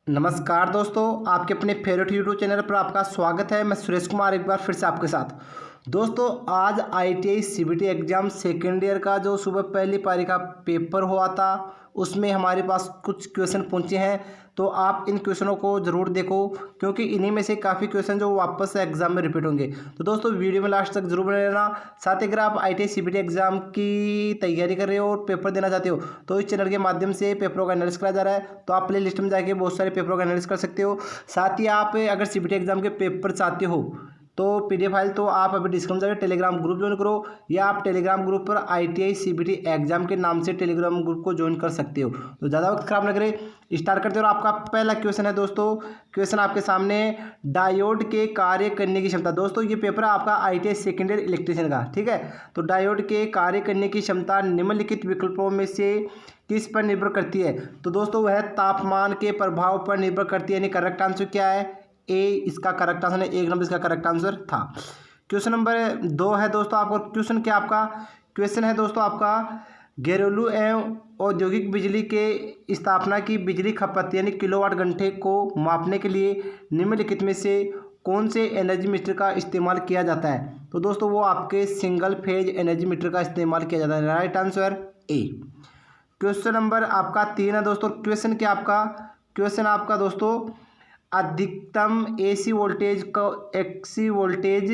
नमस्कार दोस्तों, आपके अपने फेवरेट यूट्यूब चैनल पर आपका स्वागत है। मैं सुरेश कुमार एक बार फिर से आपके साथ। दोस्तों, आज ITI CBT exam second year का जो सुबह पहली पारी का पेपर हुआ था, उसमें हमारे पास कुछ क्वेश्चन पहुंचे हैं। तो आप इन क्वेश्चनों को ज़रूर देखो, क्योंकि इन्हीं में से काफ़ी क्वेश्चन जो वापस से एग्जाम में रिपीट होंगे। तो दोस्तों, वीडियो में लास्ट तक जरूर बने रहना। साथ ही अगर आप ITI CBT एग्ज़ाम की तैयारी कर रहे हो और पेपर देना चाहते हो, तो इस चैनल के माध्यम से पेपरों का एनालिसिस करा जा रहा है। तो आप प्ले लिस्ट में जाके बहुत सारे पेपरों का एनालिसिस कर सकते हो। साथ ही आप अगर CBT एग्जाम के पेपर चाहते हो तो PDF फाइल तो आप अभी डिस्क्रिप्शन जाकर टेलीग्राम ग्रुप ज्वाइन करो, या आप टेलीग्राम ग्रुप पर ITI CBT एग्जाम के नाम से टेलीग्राम ग्रुप को ज्वाइन कर सकते हो। तो ज़्यादा वक्त खराब न करें, स्टार्ट करते हो। और आपका पहला क्वेश्चन है दोस्तों, क्वेश्चन आपके सामने, डायोड के कार्य करने की क्षमता। दोस्तों, ये पेपर है आपका ITI सेकेंड ईयर इलेक्ट्रीशियन का, ठीक है। तो डायोड के कार्य करने की क्षमता निम्नलिखित विकल्पों में से किस पर निर्भर करती है? तो दोस्तों, वह तापमान के प्रभाव पर निर्भर करती है। यानी करेक्ट आंसर क्या है? ए इसका करेक्ट आंसर है। 1 नंबर इसका करेक्ट आंसर था। क्वेश्चन नंबर 2 है दोस्तों आपको। क्वेश्चन क्या आपका क्वेश्चन है दोस्तों आपका, घरेलू एवं औद्योगिक बिजली के स्थापना की बिजली खपत यानी किलोवाट घंटे को मापने के लिए निम्नलिखित में से कौन से एनर्जी मीटर का इस्तेमाल किया जाता है? तो दोस्तों, वो आपके सिंगल फेज एनर्जी मीटर का इस्तेमाल किया जाता है। Right answer A. Question number आपका 3 है दोस्तों। क्वेश्चन आपका दोस्तों, अधिकतम AC वोल्टेज को XC वोल्टेज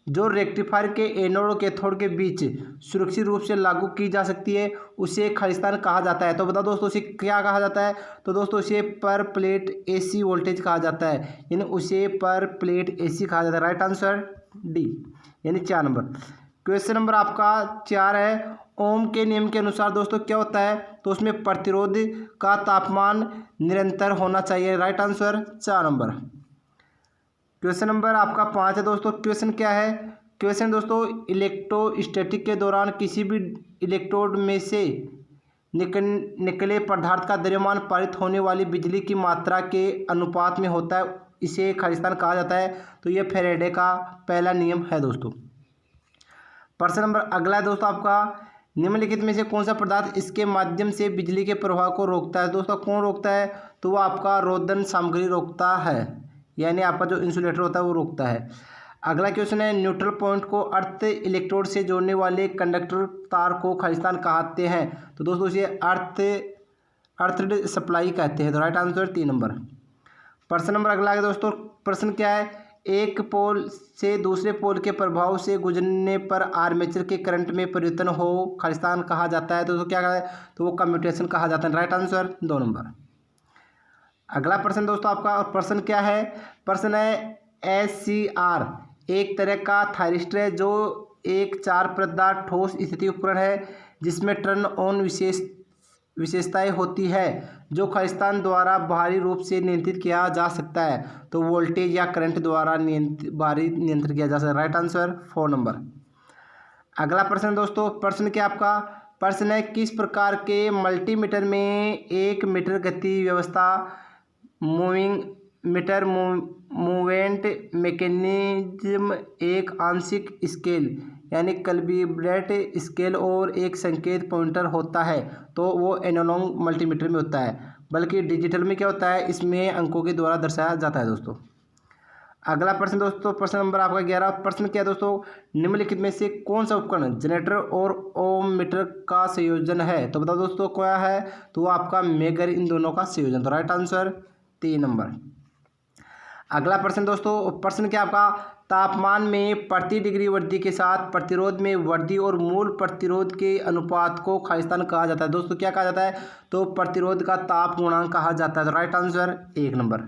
जो रेक्टिफायर के एनोड और कैथोड के बीच सुरक्षित रूप से लागू की जा सकती है, उसे खालिस्तान कहा जाता है। तो बताओ दोस्तों, उसे क्या कहा जाता है? तो दोस्तों, उसे पर प्लेट AC वोल्टेज कहा जाता है, यानी उसे पर प्लेट AC कहा जाता है। राइट आंसर डी, यानी 4 नंबर। क्वेश्चन नंबर आपका 4 है, ओम के नियम के अनुसार दोस्तों क्या होता है? तो उसमें प्रतिरोध का तापमान निरंतर होना चाहिए। Right answer 4 number. Question number आपका 5 है दोस्तों। क्वेश्चन क्या है? क्वेश्चन दोस्तों, इलेक्ट्रोस्टैटिक के दौरान किसी भी इलेक्ट्रोड में से निकले पदार्थ का द्रव्यमान पारित होने वाली बिजली की मात्रा के अनुपात में होता है, इसे खालिस्तान कहा जाता है। तो यह फैराडे का पहला नियम है दोस्तों। प्रश्न नंबर अगला है दोस्तों आपका, निम्नलिखित में से कौन सा पदार्थ इसके माध्यम से बिजली के प्रवाह को रोकता है? दोस्तों, कौन रोकता है? तो वो आपका रोधन सामग्री रोकता है, यानी आपका जो इंसुलेटर होता है वो रोकता है। अगला क्वेश्चन है, न्यूट्रल पॉइंट को अर्थ इलेक्ट्रोड से जोड़ने वाले कंडक्टर तार को खालिस्तान कहते हैं। तो दोस्तों, इसे अर्थड सप्लाई कहते हैं। तो राइट आंसर 3 नंबर। प्रश्न नंबर अगला है दोस्तों। प्रश्न क्या है, एक पोल से दूसरे पोल के प्रभाव से गुजरने पर आर्मेचर के करंट में परिवर्तन हो खालिस्तान कहा जाता है। तो क्या कहा है? तो वो कम्यूटेशन कहा जाता है। Right answer 2 number. अगला प्रश्न दोस्तों आपका, और प्रश्न क्या है? प्रश्न है, SCR एक तरह का थायरिस्टर है जो एक 4 परतदार ठोस स्थिति उपकरण है, जिसमें टर्न ऑन विशेषताएं होती है, जो खालिस्तान द्वारा बाहरी रूप से नियंत्रित किया जा सकता है। तो वोल्टेज या करंट द्वारा बाहरी नियंत्रित किया जा सकता है। Right answer 4 number. अगला प्रश्न दोस्तों, प्रश्न क्या आपका? प्रश्न है, किस प्रकार के मल्टीमीटर में एक मीटर गति व्यवस्था मूविंग मीटर मूवमेंट मैकेनिज्म एक आंशिक स्केल यानी कैलिब्रेट स्केल और एक संकेत पॉइंटर होता है? तो वो एनालॉग मल्टीमीटर में होता है, बल्कि डिजिटल में क्या होता है? इसमें अंकों के द्वारा दर्शाया जाता है दोस्तों। अगला प्रश्न दोस्तों, प्रश्न नंबर आपका 11। प्रश्न क्या है दोस्तों, निम्नलिखित में से कौन सा उपकरण जनरेटर और ओम मीटर का संयोजन है? तो बताओ दोस्तों, क्या है? तो वो आपका मेगर, इन दोनों का संयोजन। तो राइट आंसर 3 नंबर। अगला प्रश्न दोस्तों, प्रश्न क्या आपका, तापमान में प्रति डिग्री वृद्धि के साथ प्रतिरोध में वृद्धि और मूल प्रतिरोध के अनुपात को खालिस्तान कहा जाता है। दोस्तों, क्या कहा जाता है? तो प्रतिरोध का ताप गुणांक कहा जाता है। तो राइट आंसर 1 नंबर।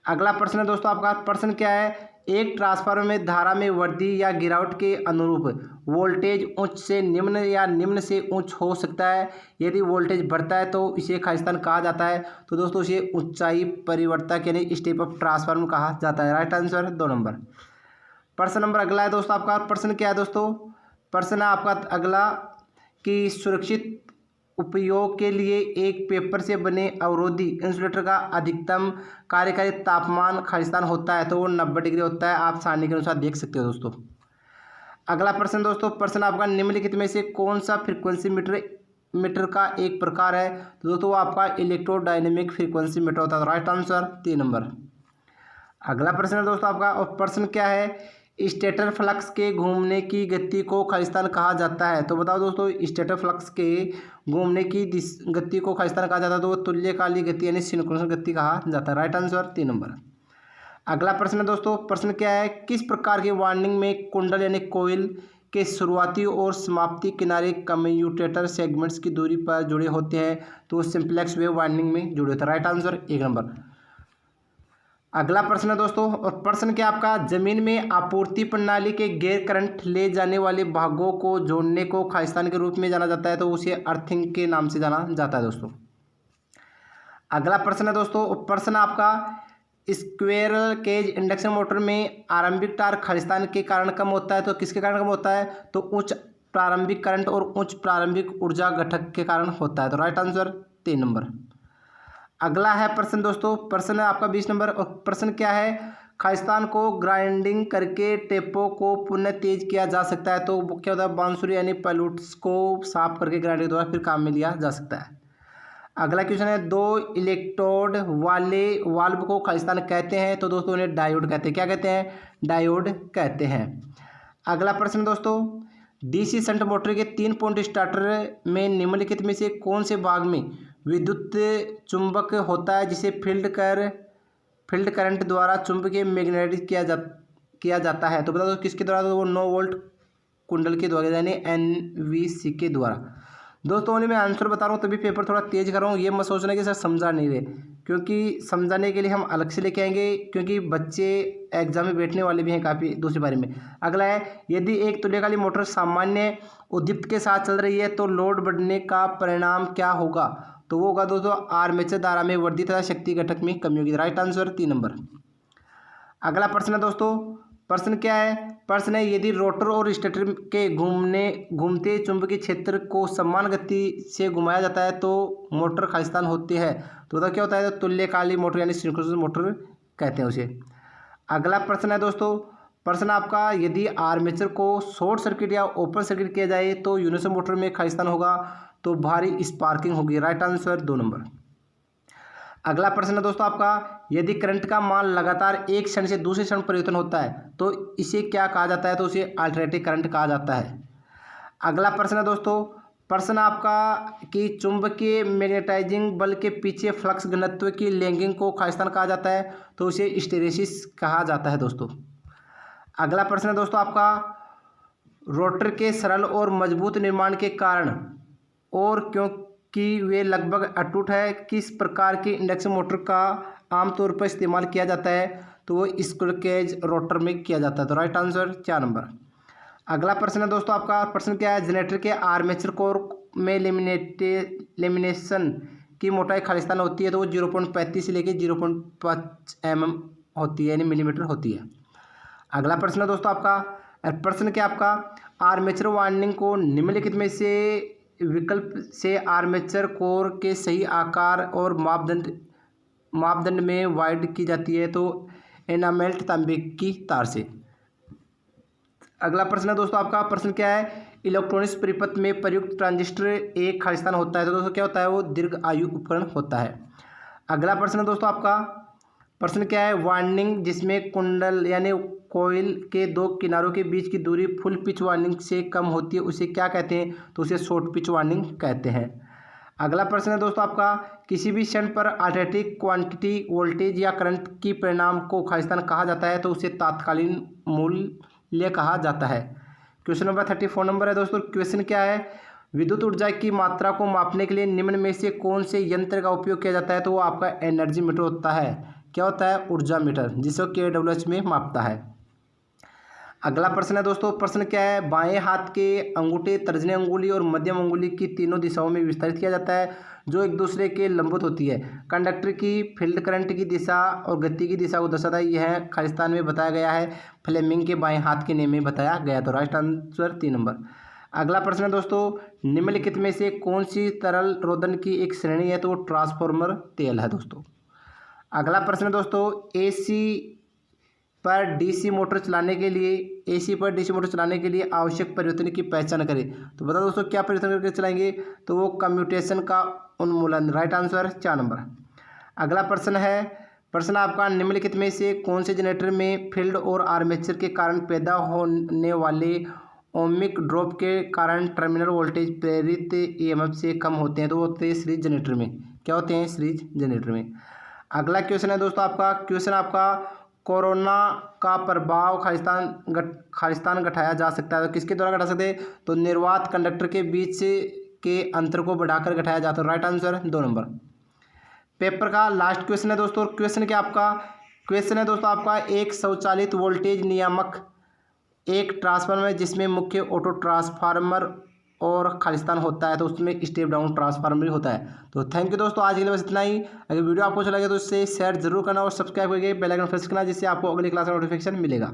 अगला प्रश्न है दोस्तों आपका। प्रश्न क्या है, एक ट्रांसफार्मर में धारा में वृद्धि या गिरावट के अनुरूप वोल्टेज उच्च से निम्न या निम्न से उच्च हो सकता है। यदि वोल्टेज बढ़ता है तो इसे खालिस्तान कहा जाता है। तो दोस्तों, इसे ऊंचाई परिवर्तक यानी स्टेप अप ट्रांसफार्मर कहा जाता है। Right answer 2 number. प्रश्न नंबर अगला है दोस्तों आपका। प्रश्न क्या है दोस्तों? प्रश्न है आपका अगला, कि सुरक्षित उपयोग के लिए एक पेपर से बने अवरोधी इंसुलेटर का अधिकतम कार्यकारी तापमान खालिस्तान होता है। तो वो 90 डिग्री होता है। आप सारणी के अनुसार देख सकते हो दोस्तों। अगला प्रश्न दोस्तों, प्रश्न आपका, निम्नलिखित में से कौन सा फ्रीक्वेंसी मीटर मीटर का एक प्रकार है, तो दोस्तों वो आपका इलेक्ट्रोडायनेमिक फ्रीक्वेंसी मीटर होता है। Right answer 3 number. अगला प्रश्न है दोस्तों आपका, और प्रश्न क्या है, स्टेटर फ्लक्स के घूमने की गति को खालिस्तान कहा जाता है। तो बताओ दोस्तों, स्टेटर फ्लक्स के घूमने की गति को खालिस्तान कहा जाता है, तो वो तुल्यकालिक गति यानी सिंक्रोनस गति कहा जाता है। Right answer 3 number. अगला प्रश्न है दोस्तों, प्रश्न क्या है, किस प्रकार की वाइंडिंग में कुंडल यानी कोयल के शुरुआती और समाप्ति किनारे कम्यूटेटर सेगमेंट्स की दूरी पर जुड़े होते हैं, तो वो सिंप्लेक्स वेव वाइंडिंग में जुड़े होते हैं। Right answer 1 number. अगला प्रश्न है दोस्तों, और प्रश्न क्या आपका, जमीन में आपूर्ति प्रणाली के गैर करंट ले जाने वाले भागों को जोड़ने को खालिस्तान के रूप में जाना जाता है, तो उसे अर्थिंग के नाम से जाना जाता है दोस्तों। अगला प्रश्न है दोस्तों, प्रश्न आपका, स्क्वेरल केज इंडक्शन मोटर में आरंभिक टार्क खालिस्तान के कारण कम होता है, तो किसके कारण कम होता है, तो उच्च प्रारंभिक करंट और उच्च प्रारंभिक ऊर्जा घटक के कारण होता है। तो राइट आंसर 3 नंबर। अगला है प्रश्न दोस्तों, प्रश्न है आपका 20 नंबर, और प्रश्न क्या है, खालिस्तान को ग्राइंडिंग करके टेपों को पुनः तेज किया जा सकता है, तो क्या होता है, बांसुरी यानी पॉल्यूट्स को साफ करके ग्राइंडिंग द्वारा फिर काम में लिया जा सकता है। अगला क्वेश्चन है, 2 इलेक्ट्रोड वाले वाल्व को खालिस्तान कहते हैं, तो दोस्तों उन्हें डायोड कहते हैं। क्या कहते हैं, डायोड कहते हैं। अगला प्रश्न दोस्तों, डीसी शंट मोटर के 3 पॉइंट स्टार्टर में निम्नलिखित में से कौन से भाग में विद्युत चुंबक होता है जिसे फील्ड करंट द्वारा चुंबकीय मैग्नेटाइज किया जाता है, तो बता दो किसके द्वारा, तो वो 9 वोल्ट कुंडल के द्वारा यानी एनवीसी के द्वारा। दोस्तों उन्हें मैं आंसर बता रहा हूँ, तभी पेपर थोड़ा तेज कर रहा हूँ, ये मत सोचना कि सर समझा नहीं रहे, क्योंकि समझाने के लिए हम अलग से लेके आएंगे, क्योंकि बच्चे एग्जाम में बैठने वाले भी हैं काफ़ी दूसरे बारे में। अगला है, यदि एक तुल्यकालिक मोटर सामान्य उद्दीप्त के साथ चल रही है तो लोड बढ़ने का परिणाम क्या होगा, तो वो होगा दोस्तों आर्मेचर धारा में वृद्धि तथा शक्ति घटक में कमी होगी। Right answer 3 number. अगला प्रश्न है दोस्तों, प्रश्न क्या है, प्रश्न है, यदि रोटर और स्टेटर के घूमते चुंबकीय क्षेत्र को समान गति से घुमाया जाता है तो मोटर खालिस्तान होती है, तो क्या होता है, तो तुल्यकालिक मोटर यानी सिंक्रोनस मोटर कहते हैं उसे। अगला प्रश्न है दोस्तों, प्रश्न आपका, यदि आर्मेचर को शॉर्ट सर्किट या ओपन सर्किट किया जाए तो यूनिवर्सल मोटर में खालिस्तान होगा, तो भारी स्पार्किंग होगी। Right answer 2 number. अगला प्रश्न है दोस्तों आपका, यदि करंट का मान लगातार एक क्षण से दूसरे क्षण परिवर्तन होता है तो इसे क्या कहा जाता है, तो उसे अल्टरनेटिंग करंट कहा जाता है। अगला प्रश्न है दोस्तों, प्रश्न आपका कि चुंबकीय मैग्नेटाइजिंग बल के पीछे फ्लक्स घनत्व की लैगिंग को खालिस्तान कहा जाता है, तो उसे हिस्टैरिसीस कहा जाता है दोस्तों। अगला प्रश्न है दोस्तों आपका, रोटर के सरल और मजबूत निर्माण के कारण और क्योंकि वे लगभग अटूट है, किस प्रकार की इंडक्शन मोटर का आमतौर पर इस्तेमाल किया जाता है, तो वो स्क्विरल केज रोटर में किया जाता है। तो राइट आंसर 4 नंबर। अगला प्रश्न है दोस्तों आपका, प्रश्न क्या है, जनरेटर के आर्मेचर कोर में लेमिनेशन की मोटाई खालिस्तान होती है, तो वो 0.35 से लेकर 0.5 mm होती है यानी मिलीमीटर होती है। अगला प्रश्न है दोस्तों आपका, प्रश्न क्या आपका, आर्मेचर वाइंडिंग को निम्नलिखित में से विकल्प से आर्मेचर कोर के सही आकार और मापदंड में वाइड की जाती है, तो एनामेल्ट तांबे की तार से। अगला प्रश्न है दोस्तों आपका, प्रश्न क्या है, इलेक्ट्रॉनिक्स परिपथ में प्रयुक्त ट्रांजिस्टर एक खालिस्तान होता है, तो दोस्तों क्या होता है, वो दीर्घ आयु उपकरण होता है। अगला प्रश्न है दोस्तों आपका, प्रश्न क्या है, वाइंडिंग जिसमें कुंडल यानी कोयल के 2 किनारों के बीच की दूरी फुल पिच वाइंडिंग से कम होती है, उसे क्या कहते हैं, तो उसे शॉर्ट पिच वाइंडिंग कहते हैं। अगला प्रश्न है दोस्तों आपका, किसी भी क्षण पर अल्टरनेटिंग क्वांटिटी वोल्टेज या करंट की परिणाम को खालिस्तान कहा जाता है, तो उसे तात्कालीन मूल्य कहा जाता है। क्वेश्चन नंबर 34 नंबर है दोस्तों, क्वेश्चन क्या है, विद्युत ऊर्जा की मात्रा को मापने के लिए निम्न में से कौन से यंत्र का उपयोग किया जाता है, तो वो आपका एनर्जी मीटर होता है। क्या होता है, ऊर्जा मीटर, जिसे kWh में मापता है। अगला प्रश्न है दोस्तों, प्रश्न क्या है, बाएं हाथ के अंगूठे तर्जनी अंगुली और मध्यम अंगुली की तीनों दिशाओं में विस्तारित किया जाता है जो एक दूसरे के लंबवत होती है। कंडक्टर की फील्ड करंट की दिशा और गति की दिशा को दर्शाता है। यह खालिस्तान में बताया गया है, फ्लेमिंग के बाएं हाथ के नियम में बताया गया। तो राइट आंसर 3 नंबर। अगला प्रश्न है दोस्तों, निम्नलिखित में से कौन सी तरल रोधन की एक श्रेणी है, तो वो ट्रांसफॉर्मर तेल है दोस्तों। अगला प्रश्न है दोस्तों, एसी पर डीसी मोटर चलाने के लिए एसी पर डीसी मोटर चलाने के लिए आवश्यक परिवर्तन की पहचान करें। तो बताओ दोस्तों क्या परिवर्तन करके चलाएंगे, तो वो कम्यूटेशन का उन्मूलन। Right answer 4 number. अगला प्रश्न है, प्रश्न आपका, निम्नलिखित में से कौन से जनरेटर में फील्ड और आर्मेचर के कारण पैदा होने वाले ओमिक ड्रॉप के कारण टर्मिनल वोल्टेज प्रेरित ईएमएफ से कम होते हैं। तो वो होते हैं सीरीज जनरेटर में। क्या होते हैं? सीरीज जनरेटर में। अगला क्वेश्चन है दोस्तों आपका, क्वेश्चन आपका, कोरोना का प्रभाव खालिस्तान घटाया जा सकता है। तो किसके द्वारा घटा सकते हैं? तो निर्वात कंडक्टर के बीच के अंतर को बढ़ाकर घटाया जाता है। Right answer 2 number. पेपर का लास्ट क्वेश्चन है दोस्तों, क्वेश्चन क्या आपका, क्वेश्चन है दोस्तों आपका, एक स्वचालित वोल्टेज नियामक एक ट्रांसफार्मर है जिसमें मुख्य ऑटो ट्रांसफार्मर और खालिस्तान होता है, तो उसमें स्टेप डाउन ट्रांसफार्मर भी होता है। तो थैंक यू दोस्तों, आज के लिए बस इतना ही। अगर वीडियो आपको अच्छा लगे तो इससे शेयर जरूर करना और सब्सक्राइब करके बेल आइकन प्रेस करना, जिससे आपको अगली क्लास का नोटिफिकेशन मिलेगा।